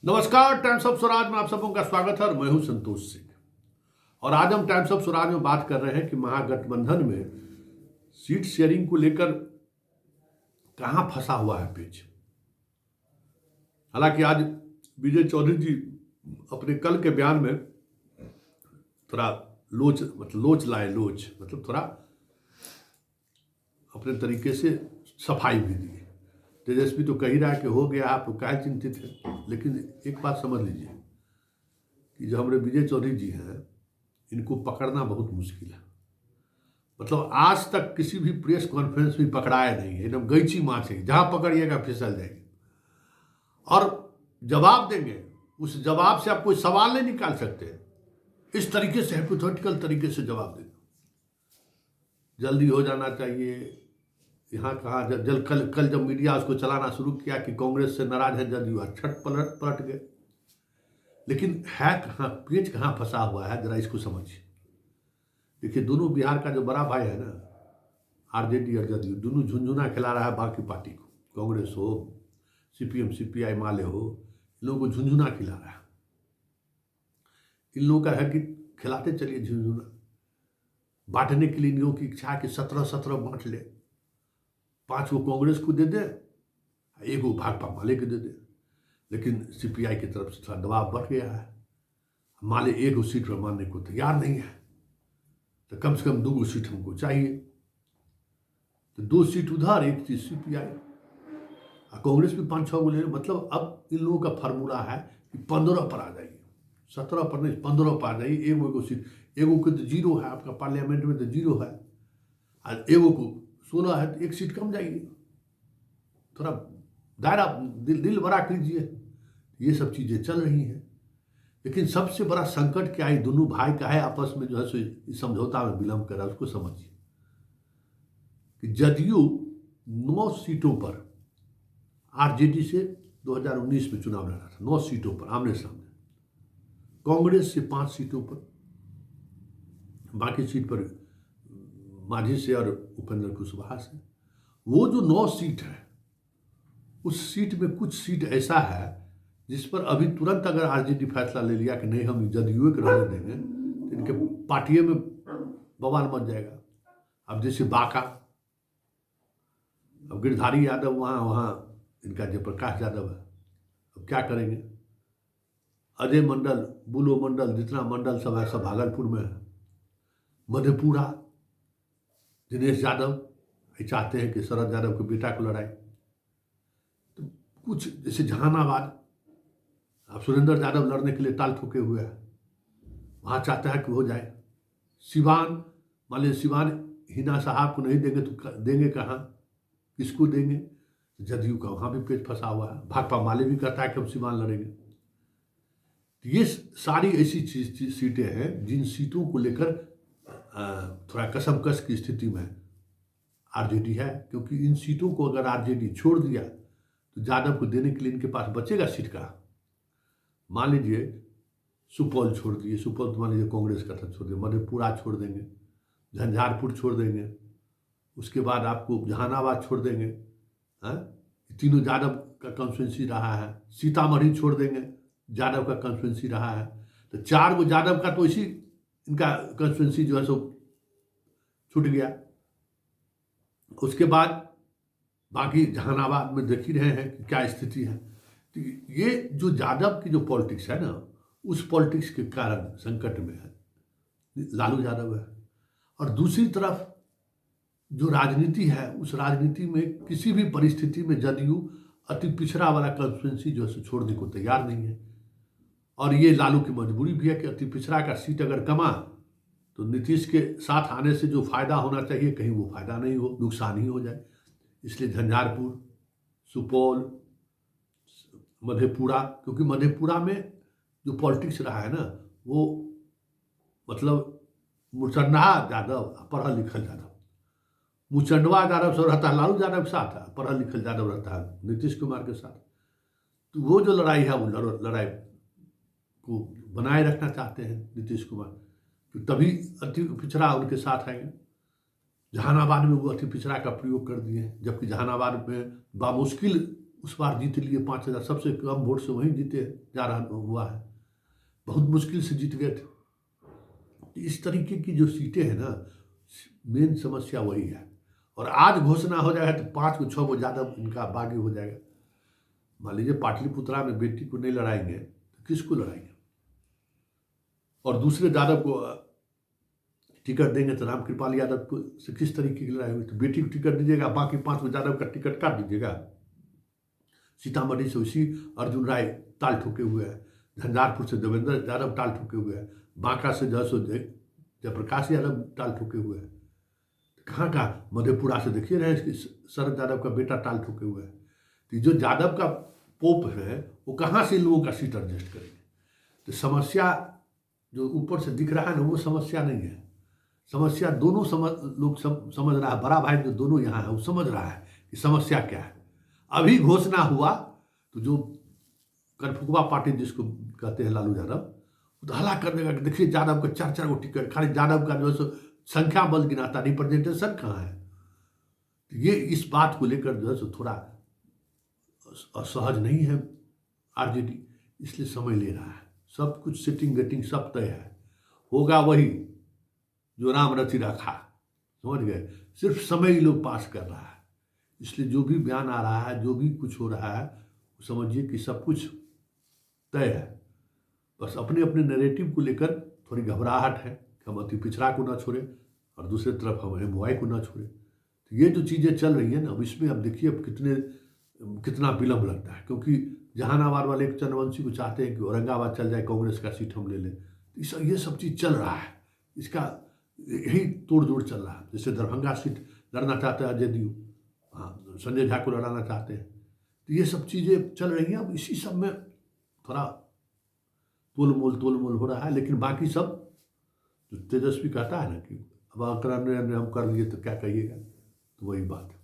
नमस्कार, times of Swaraj में आप सबों का स्वागत है और मैं हूं संतोष सिंह। और आज हम टाइम्स ऑफ स्वराज में बात कर रहे हैं कि महागठबंधन में सीट शेयरिंग को लेकर कहां फंसा हुआ है पेच। हालांकि आज विजय चौधरी जी अपने कल के बयान में थोड़ा लोच मतलब थोड़ा अपने तरीके से सफाई भी दी। तेजस्वी तो कह ही रहा है कि हो गया, आप काहे चिंतित है। लेकिन एक बात समझ लीजिए कि जो हमारे विजय चौधरी जी हैं, इनको पकड़ना बहुत मुश्किल है। मतलब आज तक किसी भी प्रेस कॉन्फ्रेंस में पकड़ाया नहीं है, एकदम गईची माछ है, जहां पकड़िएगा फिसल जाएगी और जवाब देंगे। उस जवाब से आप कोई सवाल नहीं निकाल सकते। इस तरीके से हाइपोथेटिकल तरीके से जवाब देंगे। जल्दी हो जाना चाहिए। यहाँ कहा कल जब मीडिया उसको चलाना शुरू किया कि कांग्रेस से नाराज है जदयू, छठ पलट गए। लेकिन है कहाँ, पेच कहाँ फंसा हुआ है, जरा इसको समझिए। देखिए, दोनों बिहार का जो बड़ा भाई है ना, आरजेडी और जदयू, दोनों झुंझुना खिला रहा है बाकी पार्टी को। कांग्रेस हो, सीपीएम सीपीआई माले हो, इन लोगों को झुंझुना खिला रहा है। इन लोगों का है कि खिलाते चलिए झुंझुना। बांटने के लिए इन लोगों की इच्छा है कि 17-17 बांट ले, 5 को कांग्रेस को दे दे, 1 को भाकपा माले को दे दे। लेकिन सीपीआई की तरफ से थोड़ा दबाव बढ़ गया है। माले 1 सीट पर मानने को तैयार नहीं है, तो कम से कम 2 सीट हमको चाहिए। तो 2 सीट उधर, 1 सीट सीपीआई, कांग्रेस भी 5-6 को ले। मतलब अब इन लोगों का फार्मूला है कि 15 पर आ जाइए, 17 पर नहीं 15 पर आ जाइए। 1 सीट, 1 को तो 0 है, आपका पार्लियामेंट में तो 0 है, और 1 को 16 है, तो 1 सीट कम जाइए। थोड़ा दायरा दिल बड़ा कीजिए। ये सब चीज़ें चल रही हैं। लेकिन सबसे बड़ा संकट क्या है, दोनों भाई का है आपस में जो है सो समझौता में विलम्ब कर रहा है। उसको समझिए कि जदयू 9 सीटों पर आरजेडी से 2019 में चुनाव लड़ा था, 9 सीटों पर आमने सामने। कांग्रेस से 5 सीटों पर, बाकी सीट पर मांझी से और उपेंद्र कुशवाहा से। वो जो 9 सीट है, उस सीट में कुछ सीट ऐसा है जिस पर अभी तुरंत अगर आरजेडी फैसला ले लिया कि नहीं हम जदयू के रहने देंगे, तो इनके पार्टियों में बवाल मच जाएगा। अब जैसे बांका, अब गिरधारी यादव वहाँ इनका जयप्रकाश यादव है, अब क्या करेंगे। अजय मंडल, बुलो मंडल, जितना मंडल सब है सब भागलपुर में है। मधेपुरा दिनेश यादव ये चाहते हैं कि शरद यादव के बेटा को लड़ाए। तो कुछ जैसे जहानाबाद, अब सुरेंद्र यादव लड़ने के लिए ताल ठोके हुए हैं, वहाँ चाहता है कि हो जाए। सिवान, मान लीजिए सिवान हिना साहब को नहीं देंगे तो देंगे कहाँ, किसको देंगे। जदयू का वहाँ भी पेट फंसा हुआ है। भाकपा माले भी कहता है कि हम सिवान लड़ेंगे। तो ये सारी ऐसी सीटें हैं जिन सीटों को लेकर थोड़ा कसमकस की स्थिति में आरजेडी है। क्योंकि इन सीटों को अगर आरजेडी छोड़ दिया तो यादव को देने के लिए इनके पास बचेगा सीट कहाँ। मान लीजिए सुपौल छोड़ दिए, सुपौल तो मान लीजिए कांग्रेस का था, छोड़ दिए। मधेपुरा छोड़ देंगे, झंझारपुर छोड़ देंगे, उसके बाद आपको जहानाबाद छोड़ देंगे, हैं, तीनों यादव का कॉन्स्टिट्यूंसी रहा है। सीतामढ़ी छोड़ देंगे, यादव का कॉन्स्टिट्यूंसी रहा है। तो 4 को यादव का, तो इसी इनका कॉन्स्टिट्यूंसी जो है सो छूट गया। उसके बाद बाकी जहानाबाद में देख ही रहे हैं कि क्या स्थिति है। तो ये जो यादव की जो पॉलिटिक्स है ना, उस पॉलिटिक्स के कारण संकट में है लालू यादव है। और दूसरी तरफ जो राजनीति है, उस राजनीति में किसी भी परिस्थिति में जदयू अति पिछड़ा वाला कॉन्स्टिट्यूंसी जो है छोड़ने को तैयार नहीं है। और ये लालू की मजबूरी भी है कि अति पिछड़ा का सीट अगर कमा तो नीतीश के साथ आने से जो फायदा होना चाहिए कहीं वो फायदा नहीं हो, नुकसान ही हो जाए। इसलिए झंझारपुर, सुपौल, मधेपुरा, क्योंकि मधेपुरा में जो पॉलिटिक्स रहा है ना, वो मतलब मुचंडा यादव, पढ़ल लिखल यादव, मुचंडवा यादव से रहता है लालू यादव के साथ, पढ़ल लिखल यादव रहता है नीतीश कुमार के साथ। तो वो जो लड़ाई है, वो लड़ाई को बनाए रखना चाहते हैं नीतीश कुमार, तो तभी अति पिछड़ा उनके साथ आएंगे। जहानाबाद में वो अति पिछड़ा का प्रयोग कर दिए, जबकि जहानाबाद में बामुश्किल उस बार जीत लिए 5,000, सबसे कम वोट से वहीं जीते जा रहा हुआ है, बहुत मुश्किल से जीत गए थे। इस तरीके की जो सीटें हैं ना, मेन समस्या वही है। और आज घोषणा हो जाएगा तो 5 को 6 को यादव इनका बागी हो जाएगा। मान लीजिए पाटलिपुत्रा में बेटी को नहीं लड़ाएंगे तो किसको लड़ाएंगे? और दूसरे यादव को टिकट देंगे तो रामकृपाल यादव को से किस तरीके की लड़ाई हुई? तो बेटी को टिकट दीजिएगा, बाकी 5 को यादव का टिकट काट दीजिएगा। सीतामढ़ी से उसी अर्जुन राय ताल ठोके हुए हैं, झंझारपुर से देवेंद्र यादव ताल ठोके हुए हैं, बांका से जयप्रकाश यादव ताल ठोके हुए हैं। कहाँ मधेपुरा से देखिए रहे कि शरद यादव का बेटा ताल ठोके हुए है। तो जो यादव का पोप है वो कहाँ से लोगों का सीट एडजस्ट करेंगे? तो समस्या जो ऊपर से दिख रहा है ना, वो समस्या नहीं है। समस्या दोनों लोग समझ रहा है। बड़ा भाई जो दोनों यहाँ है वो समझ रहा है कि समस्या क्या है। अभी घोषणा हुआ तो जो कनफुकवा पार्टी जिसको कहते हैं लालू यादव, वो तो हल्ला करने का, देखिए यादव का 4-4 को टिकट, खाली यादव का जो है संख्या बल गिनाता, रिप्रेजेंटेशन कहाँ है? तो ये इस बात को लेकर जो है सो थोड़ा असहज नहीं है आरजेडी, इसलिए समय ले रहा है। सब कुछ सेटिंग गेटिंग सब तय है, होगा वही जो राम रचि रखा, समझ गए? सिर्फ समय ही लोग पास कर रहा है। इसलिए जो भी बयान आ रहा है, जो भी कुछ हो रहा है, समझिए कि सब कुछ तय है। बस अपने अपने नैरेटिव को लेकर थोड़ी घबराहट है कि हम अति पिछड़ा को ना छोड़े और दूसरी तरफ हम एमवाई को ना छोड़े। तो ये जो चीज़ें चल रही है ना, अब इसमें अब देखिए अब कितना विलम्ब लगता है, क्योंकि जहानाबाद वाले एक चंद्रवंशी को चाहते हैं कि औरंगाबाद चल जाए, कांग्रेस का सीट हम ले लें। तो ये सब चीज़ चल रहा है, इसका यही तोड़ जोड़ चल रहा है। जैसे दरभंगा सीट लड़ना चाहता है जदयू, हाँ संजय झा को लड़ाना चाहते हैं। तो ये सब चीज़ें चल रही हैं। अब इसी सब में थोड़ा तोल मोल हो रहा है। लेकिन बाकी सब जो तेजस्वी कहता है ना कि अब आंकड़ा हम कर लिए तो क्या कहिएगा, तो वही बात है।